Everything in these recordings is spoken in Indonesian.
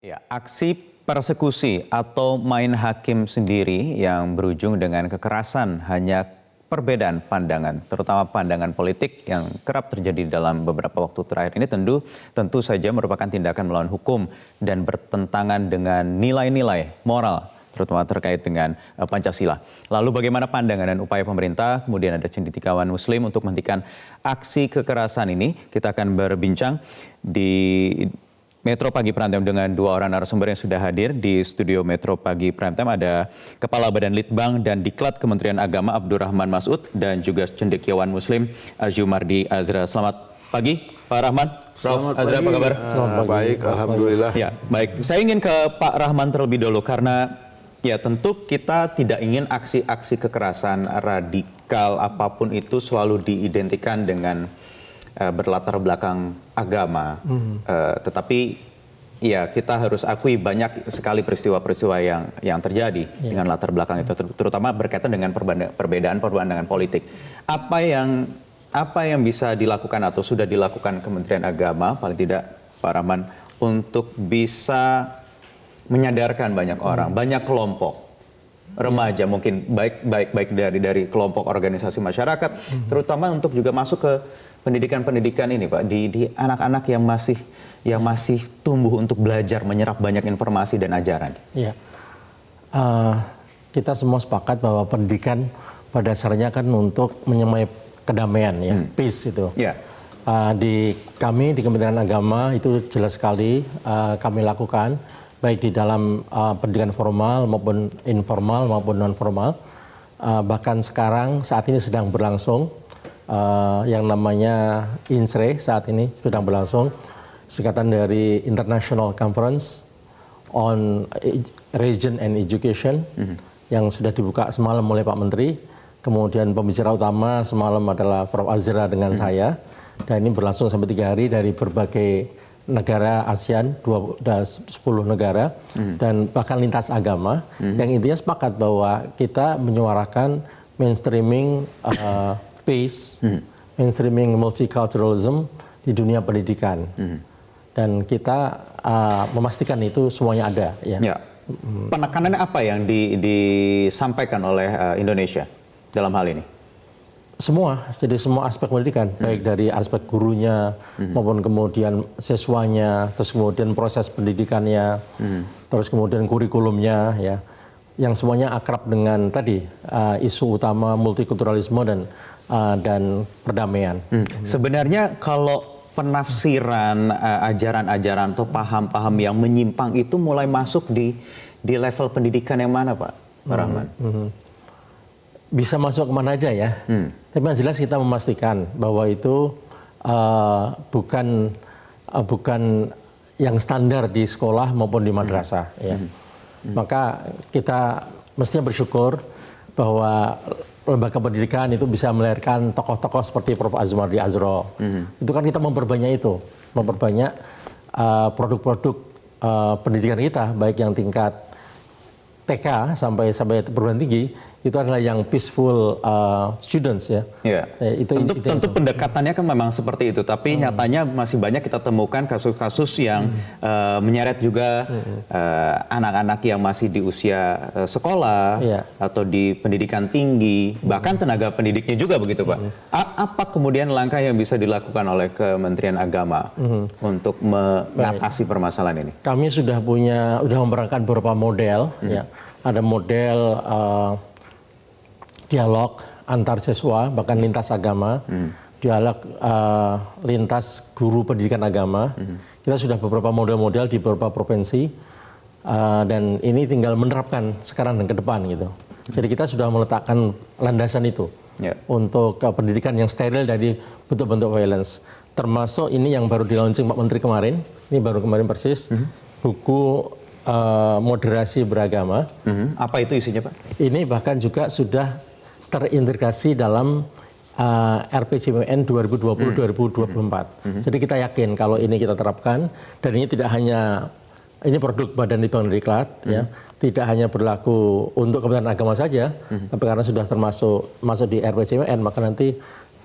Ya, aksi persekusi atau main hakim sendiri yang berujung dengan kekerasan hanya perbedaan pandangan, terutama pandangan politik yang kerap terjadi dalam beberapa waktu terakhir ini tentu saja merupakan tindakan melawan hukum dan bertentangan dengan nilai-nilai moral, terutama terkait dengan Pancasila. Lalu bagaimana pandangan dan upaya pemerintah, kemudian ada cendekiawan Muslim untuk menghentikan aksi kekerasan ini. Kita akan berbincang di Metro Pagi Prime Time dengan dua orang narasumber yang sudah hadir di studio Metro Pagi Prime Time. Ada Kepala Badan Litbang dan Diklat Kementerian Agama Abdurrahman Masud dan juga cendekiawan Muslim Azumardi Azra. Selamat pagi Pak Rahman. Prof. Azra, apa kabar? Selamat pagi. Baik, alhamdulillah. Ya, baik. Saya ingin ke Pak Rahman terlebih dulu karena ya tentu kita tidak ingin aksi-aksi kekerasan radikal apapun itu selalu diidentikan dengan berlatar belakang agama, tetapi ya kita harus akui banyak sekali peristiwa-peristiwa yang terjadi dengan latar belakang itu, terutama berkaitan dengan perbedaan pandangan politik. Apa yang bisa dilakukan atau sudah dilakukan Kementerian Agama, paling tidak Pak Rahman, untuk bisa menyadarkan banyak orang, banyak kelompok remaja mungkin baik dari kelompok organisasi masyarakat, terutama untuk juga masuk ke pendidikan ini Pak, di anak-anak yang masih tumbuh untuk belajar menyerap banyak informasi dan ajaran. Iya, kita semua sepakat bahwa pendidikan pada dasarnya kan untuk menyemai kedamaian, ya, peace itu. Yeah. Di Kementerian Agama itu jelas sekali kami lakukan, baik di dalam pendidikan formal maupun informal maupun non formal. Bahkan sekarang saat ini sedang berlangsung yang namanya INSRE saat ini sedang berlangsung, singkatan dari International Conference on Religion and Education, yang sudah dibuka semalam oleh Pak Menteri. Kemudian pembicara utama semalam adalah Prof. Azra dengan saya, dan ini berlangsung sampai 3 hari dari berbagai negara ASEAN, 10 negara, dan bahkan lintas agama, yang intinya sepakat bahwa kita menyuarakan mainstreaming peace, mainstreaming multiculturalism di dunia pendidikan, dan kita memastikan itu semuanya ada. Ya. Penekanannya apa yang disampaikan oleh Indonesia dalam hal ini? Jadi semua aspek pendidikan, baik dari aspek gurunya maupun kemudian siswanya, terus kemudian proses pendidikannya, terus kemudian kurikulumnya, ya, yang semuanya akrab dengan tadi isu utama multikulturalisme dan perdamaian. Sebenarnya kalau penafsiran ajaran-ajaran atau paham-paham yang menyimpang itu mulai masuk di level pendidikan yang mana, Pak Rahman? Bisa masuk kemana aja ya, tapi yang jelas kita memastikan bahwa itu bukan yang standar di sekolah maupun di madrasah. Ya. Maka kita mestinya bersyukur bahwa lembaga pendidikan itu bisa melahirkan tokoh-tokoh seperti Prof. Azumardi Azra. Itu kan kita memperbanyak produk-produk pendidikan kita, baik yang tingkat TK sampai perguruan tinggi, itu adalah yang peaceful students, ya. Tentu pendekatannya kan memang seperti itu, tapi nyatanya masih banyak kita temukan kasus-kasus yang menyeret juga anak-anak yang masih di usia sekolah atau di pendidikan tinggi, bahkan tenaga pendidiknya juga begitu, Pak. Apa kemudian langkah yang bisa dilakukan oleh Kementerian Agama untuk mengatasi permasalahan ini? Kami sudah memberangkatkan beberapa model, ya. Ada model dialog antar siswa, bahkan lintas agama, dialog lintas guru pendidikan agama. Kita sudah beberapa model-model di beberapa provinsi, dan ini tinggal menerapkan sekarang dan ke depan gitu. Jadi kita sudah meletakkan landasan itu untuk pendidikan yang steril dari bentuk-bentuk violence. Termasuk ini yang baru di-launching Pak Menteri kemarin, ini baru kemarin persis, buku moderasi beragama. Apa itu isinya, Pak? Ini bahkan juga sudah terintegrasi dalam RPJMN 2020-2024. Jadi kita yakin kalau ini kita terapkan, dan ini tidak hanya ini produk Badan Litbang dan Diklat, ya, tidak hanya berlaku untuk Kementerian Agama saja, tapi karena sudah masuk di RPJMN, maka nanti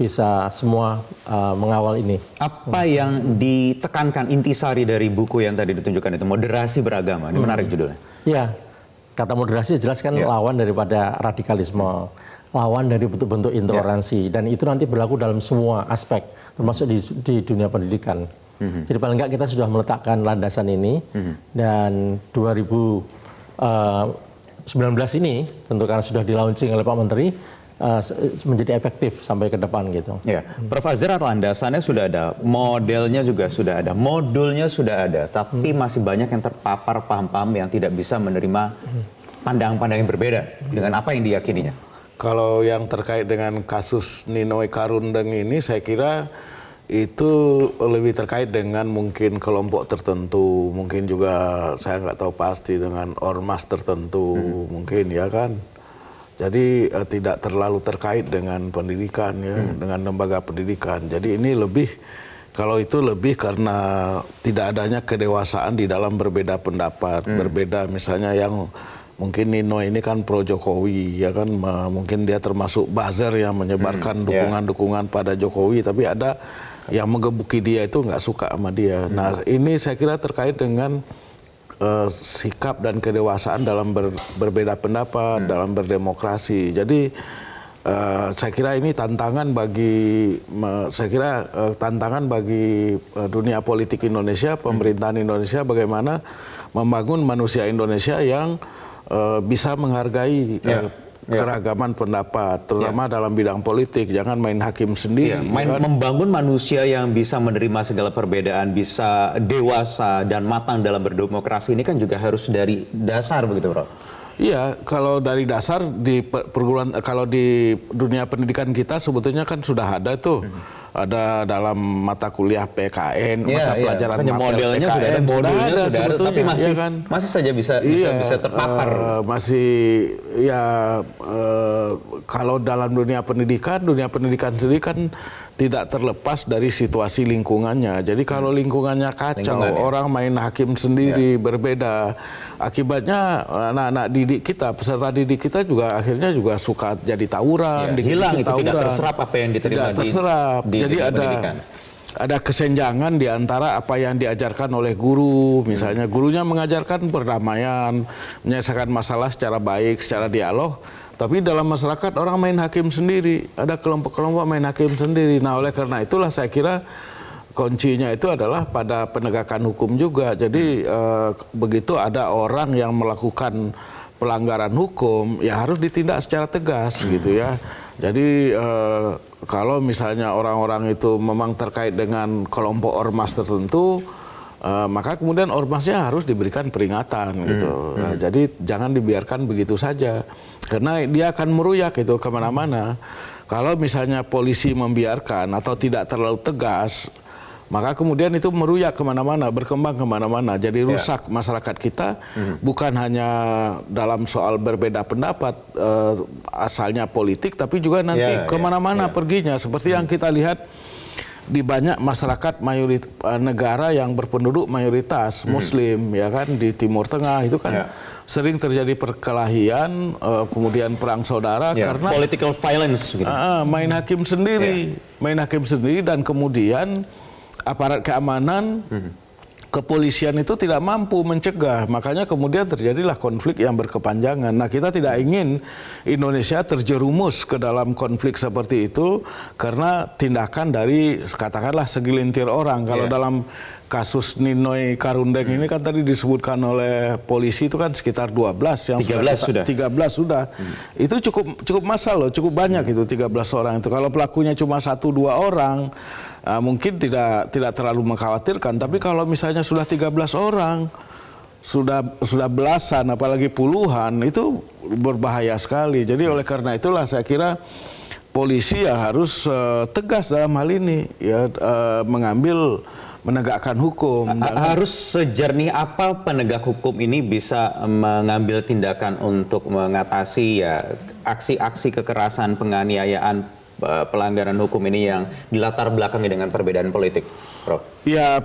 bisa semua mengawal ini. Apa yang ditekankan intisari dari buku yang tadi ditunjukkan itu, Moderasi Beragama, ini menarik judulnya. Ya, kata moderasi jelas kan lawan daripada radikalisme, lawan dari bentuk-bentuk intoleransi, dan itu nanti berlaku dalam semua aspek, termasuk di dunia pendidikan. Jadi paling enggak kita sudah meletakkan landasan ini, dan 2019 ini tentu karena sudah di-launching oleh Pak Menteri, menjadi efektif sampai ke depan gitu. Ya, Prof. Azhar, landasannya sudah ada, modelnya juga sudah ada, modulnya sudah ada, tapi masih banyak yang terpapar paham-paham yang tidak bisa menerima pandangan-pandangan yang berbeda dengan apa yang diyakininya. Kalau yang terkait dengan kasus Ninoy Karundeng ini, saya kira itu lebih terkait dengan mungkin kelompok tertentu, mungkin juga saya nggak tahu pasti dengan ormas tertentu, mungkin ya kan. Jadi tidak terlalu terkait dengan pendidikan ya, dengan lembaga pendidikan. Jadi ini lebih, kalau itu lebih karena tidak adanya kedewasaan di dalam berbeda pendapat, berbeda misalnya yang mungkin Nino ini kan pro Jokowi ya kan, mungkin dia termasuk buzzer yang menyebarkan dukungan-dukungan pada Jokowi, tapi ada yang menggebuki dia itu nggak suka sama dia. Nah ini saya kira terkait dengan sikap dan kedewasaan dalam berbeda pendapat, dalam berdemokrasi. Jadi saya kira ini tantangan bagi dunia politik Indonesia, pemerintahan Indonesia, bagaimana membangun manusia Indonesia yang bisa menghargai keragaman pendapat, terutama dalam bidang politik. Jangan main hakim sendiri. Membangun manusia yang bisa menerima segala perbedaan, bisa dewasa dan matang dalam berdemokrasi ini kan juga harus dari dasar begitu, Prof. Iya, kalau dari dasar di perguruan, kalau di dunia pendidikan kita sebetulnya kan sudah ada tuh. Ada dalam mata kuliah PKN, mata pelajaran modelnya PKN, sudah ada sebetulnya, tapi masih ya kan? masih saja bisa terpapar. Kalau dalam dunia pendidikan sendiri kan tidak terlepas dari situasi lingkungannya. Jadi kalau lingkungannya kacau, orang main hakim sendiri, berbeda. Akibatnya anak-anak didik kita, peserta didik kita juga akhirnya juga suka jadi tawuran. Hilang itu, tidak terserap apa yang diterima di jadi ada kesenjangan di antara apa yang diajarkan oleh guru. Misalnya gurunya mengajarkan perdamaian, menyelesaikan masalah secara baik, secara dialog. Tapi dalam masyarakat orang main hakim sendiri. Ada kelompok-kelompok main hakim sendiri. Nah oleh karena itulah saya kira kuncinya itu adalah pada penegakan hukum juga. Jadi begitu ada orang yang melakukan pelanggaran hukum, ya harus ditindak secara tegas gitu ya. Jadi kalau misalnya orang-orang itu memang terkait dengan kelompok ormas tertentu, maka kemudian ormasnya harus diberikan peringatan gitu. Nah, jadi jangan dibiarkan begitu saja, karena dia akan meruyak itu kemana-mana. Kalau misalnya polisi membiarkan atau tidak terlalu tegas, maka kemudian itu meruyak kemana-mana, berkembang kemana-mana. Jadi rusak masyarakat kita, bukan hanya dalam soal berbeda pendapat, asalnya politik, tapi juga nanti kemana-mana perginya. Seperti yang kita lihat di banyak masyarakat negara yang berpenduduk mayoritas Muslim, ya kan, di Timur Tengah itu kan sering terjadi perkelahian, kemudian perang saudara karena political violence. Gitu. Main hakim sendiri, dan kemudian aparat keamanan, kepolisian itu tidak mampu mencegah. Makanya kemudian terjadilah konflik yang berkepanjangan. Nah, kita tidak ingin Indonesia terjerumus ke dalam konflik seperti itu karena tindakan dari, katakanlah, segelintir orang. Kalau dalam kasus Ninoy Karundeng ini kan tadi disebutkan oleh polisi itu kan sekitar 12 yang 13 sudah. Itu cukup massal loh, cukup banyak itu 13 orang itu. Kalau pelakunya cuma 1-2 orang, mungkin tidak terlalu mengkhawatirkan. Tapi kalau misalnya sudah 13 orang, sudah belasan, apalagi puluhan, itu berbahaya sekali. Jadi oleh karena itulah saya kira polisi ya harus tegas dalam hal ini, ya menegakkan hukum. Harus sejernih apa penegak hukum ini bisa mengambil tindakan untuk mengatasi ya aksi-aksi kekerasan, penganiayaan, pelanggaran hukum ini yang dilatar belakangi dengan perbedaan politik, Prof? Ya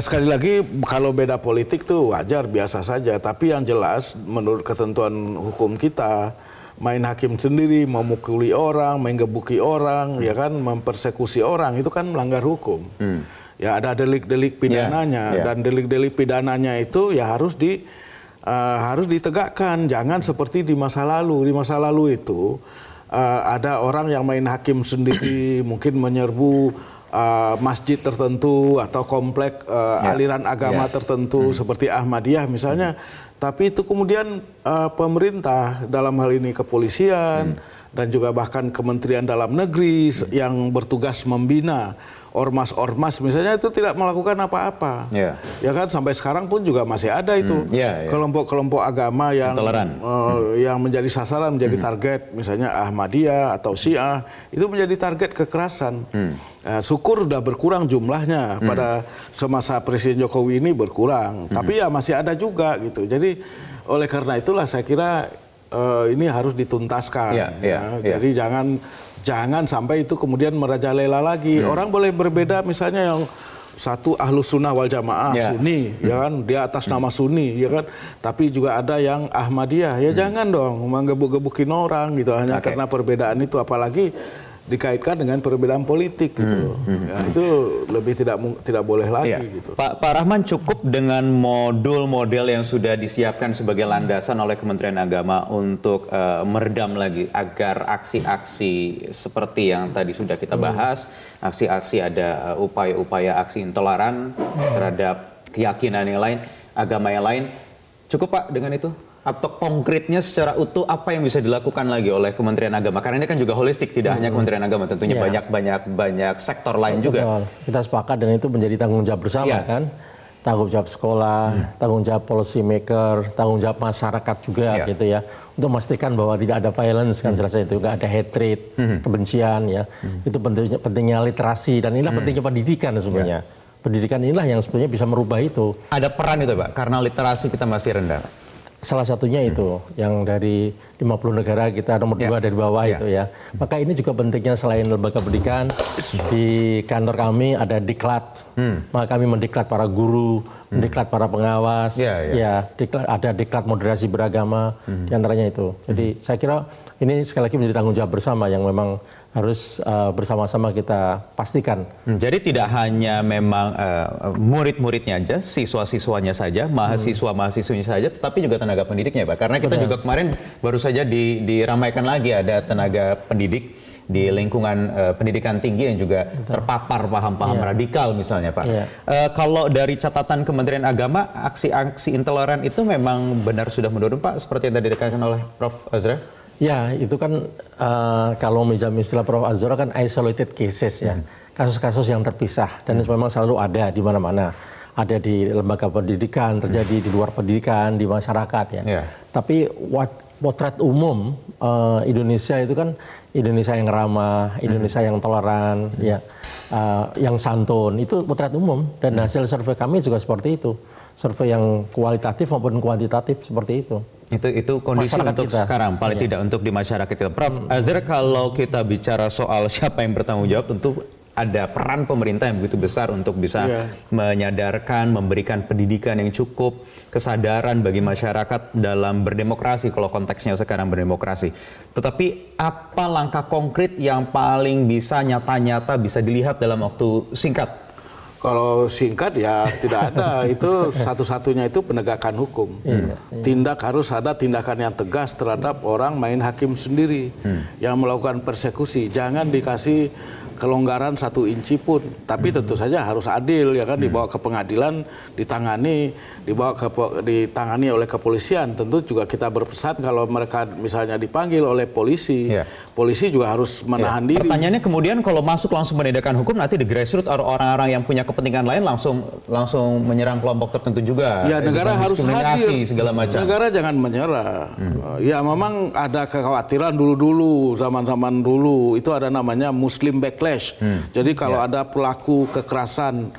sekali lagi kalau beda politik tuh wajar, biasa saja. Tapi yang jelas menurut ketentuan hukum kita, main hakim sendiri, memukuli orang, menggebuki orang, ya kan, mempersekusi orang, itu kan melanggar hukum. Ya ada delik-delik pidananya, dan delik-delik pidananya itu ya harus ditegakkan, jangan seperti di masa lalu. Di masa lalu itu ada orang yang main hakim sendiri, mungkin menyerbu masjid tertentu atau komplek aliran agama tertentu seperti Ahmadiyah misalnya. Tapi itu kemudian pemerintah, dalam hal ini kepolisian dan juga bahkan Kementerian Dalam Negeri yang bertugas membina ormas-ormas misalnya, itu tidak melakukan apa-apa. Ya kan, sampai sekarang pun juga masih ada itu kelompok-kelompok agama yang yang menjadi sasaran, menjadi target, misalnya Ahmadiyah atau Syiah, itu menjadi target kekerasan. Syukur sudah berkurang jumlahnya pada semasa Presiden Jokowi ini berkurang, tapi ya masih ada juga gitu. Jadi oleh karena itulah saya kira ini harus dituntaskan. Jadi jangan sampai itu kemudian merajalela lagi. Orang boleh berbeda, misalnya yang satu Ahlus Sunnah wal Jamaah Sunni, ya kan, dia atas nama Sunni, ya kan. Tapi juga ada yang Ahmadiyah, ya jangan dong menggebuk-gebukin orang gitu hanya karena perbedaan itu, apalagi dikaitkan dengan perbedaan politik gitu. Ya, itu lebih tidak boleh lagi gitu. Pak Rahman, cukup dengan modul-model yang sudah disiapkan sebagai landasan oleh Kementerian Agama untuk meredam lagi agar aksi-aksi seperti yang tadi sudah kita bahas, aksi-aksi ada upaya-upaya aksi intoleran terhadap keyakinan yang lain, agama yang lain. Cukup Pak dengan itu? Atau konkretnya secara utuh apa yang bisa dilakukan lagi oleh Kementerian Agama? Karena ini kan juga holistik, tidak hanya Kementerian Agama, tentunya banyak sektor lain juga. Kita sepakat dan itu menjadi tanggung jawab bersama kan, tanggung jawab sekolah, tanggung jawab policy maker, tanggung jawab masyarakat juga gitu ya, untuk memastikan bahwa tidak ada violence kan, jelas itu nggak ada hatred, kebencian ya. Itu pentingnya literasi, dan inilah pentingnya pendidikan sebenarnya. Pendidikan inilah yang sebenarnya bisa merubah itu. Ada peran itu Pak, karena literasi kita masih rendah. Salah satunya itu, yang dari 50 negara kita nomor 2 dari bawah itu ya. Maka ini juga pentingnya selain lembaga pendidikan, di kantor kami ada diklat. Maka kami mendiklat para guru, mendiklat para pengawas, ada diklat moderasi beragama, diantaranya itu. Jadi saya kira ini sekali lagi menjadi tanggung jawab bersama yang memang harus bersama-sama kita pastikan. Jadi tidak hanya memang murid-muridnya aja, siswa-siswanya saja, mahasiswa-mahasiswanya saja, tetapi juga tenaga pendidiknya Pak. Karena kita juga kemarin baru saja diramaikan lagi ada tenaga pendidik di lingkungan pendidikan tinggi yang juga terpapar paham-paham radikal misalnya Pak. Kalau dari catatan Kementerian Agama, aksi-aksi intoleran itu memang benar sudah menurun Pak, seperti yang tadi dikatakan oleh Prof. Azra? Ya, itu kan kalau minjam istilah Prof. Azra kan isolated cases ya. Kasus-kasus yang terpisah dan memang selalu ada di mana-mana. Ada di lembaga pendidikan, terjadi di luar pendidikan, di masyarakat ya. Tapi potret umum Indonesia itu kan Indonesia yang ramah, Indonesia yang toleran, ya, yang santun, itu potret umum. Dan hasil survei kami juga seperti itu. Survei yang kualitatif maupun kuantitatif seperti itu. Itu kondisi masyarakat untuk kita sekarang, paling tidak untuk di masyarakat kita. Prof. Azra, kalau kita bicara soal siapa yang bertanggung jawab, tentu ada peran pemerintah yang begitu besar untuk bisa menyadarkan, memberikan pendidikan yang cukup, kesadaran bagi masyarakat dalam berdemokrasi, kalau konteksnya sekarang berdemokrasi. Tetapi apa langkah konkret yang paling bisa nyata-nyata bisa dilihat dalam waktu singkat? Kalau singkat ya tidak ada, itu satu-satunya itu penegakan hukum. Harus ada tindakan yang tegas terhadap orang main hakim sendiri yang melakukan persekusi. Jangan dikasih kelonggaran 1 inci pun, tapi tentu saja harus adil ya kan, dibawa ke pengadilan, ditangani oleh kepolisian. Tentu juga kita berpesan kalau mereka misalnya dipanggil oleh polisi, polisi juga harus menahan diri. Pertanyaannya kemudian kalau masuk langsung penindakan hukum, nanti di grassroots orang-orang yang punya kepentingan lain langsung menyerang kelompok tertentu juga. Ya, negara harus hadir, segala macam. Negara jangan menyerah. Ya memang ada kekhawatiran dulu, zaman-zaman dulu itu ada namanya Muslim backlash. Jadi kalau ada pelaku kekerasan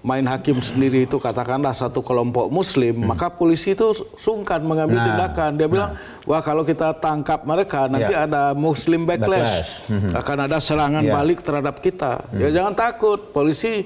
main hakim sendiri itu katakanlah satu kelompok Muslim, maka polisi itu sungkan mengambil tindakan. Dia bilang, wah kalau kita tangkap mereka nanti ada Muslim backlash, akan ada serangan balik terhadap kita. Ya jangan takut, polisi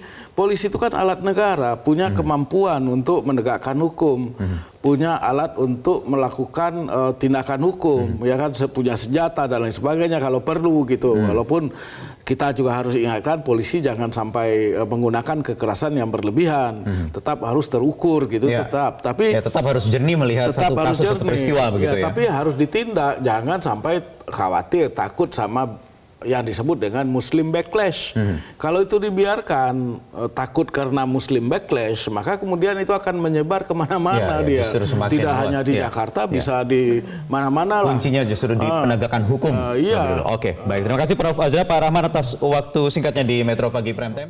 itu kan alat negara, punya kemampuan untuk menegakkan hukum, punya alat untuk melakukan tindakan hukum, ya kan, punya senjata dan lain sebagainya kalau perlu gitu. Walaupun kita juga harus ingatkan polisi jangan sampai menggunakan kekerasan yang berlebihan, tetap harus terukur gitu, tetap. Tapi tetap harus jernih melihat satu kasus atau peristiwa begitu ya. Tapi harus ditindak, jangan sampai khawatir, takut sama yang disebut dengan Muslim backlash. Kalau itu dibiarkan takut karena Muslim backlash, maka kemudian itu akan menyebar kemana-mana dia. Tidak hanya di Jakarta, bisa di mana-mana lah. Kuncinya justru di penegakan hukum. Oke, baik. Terima kasih Prof. Azra, Pak Rahman atas waktu singkatnya di Metro Pagi Prime Time.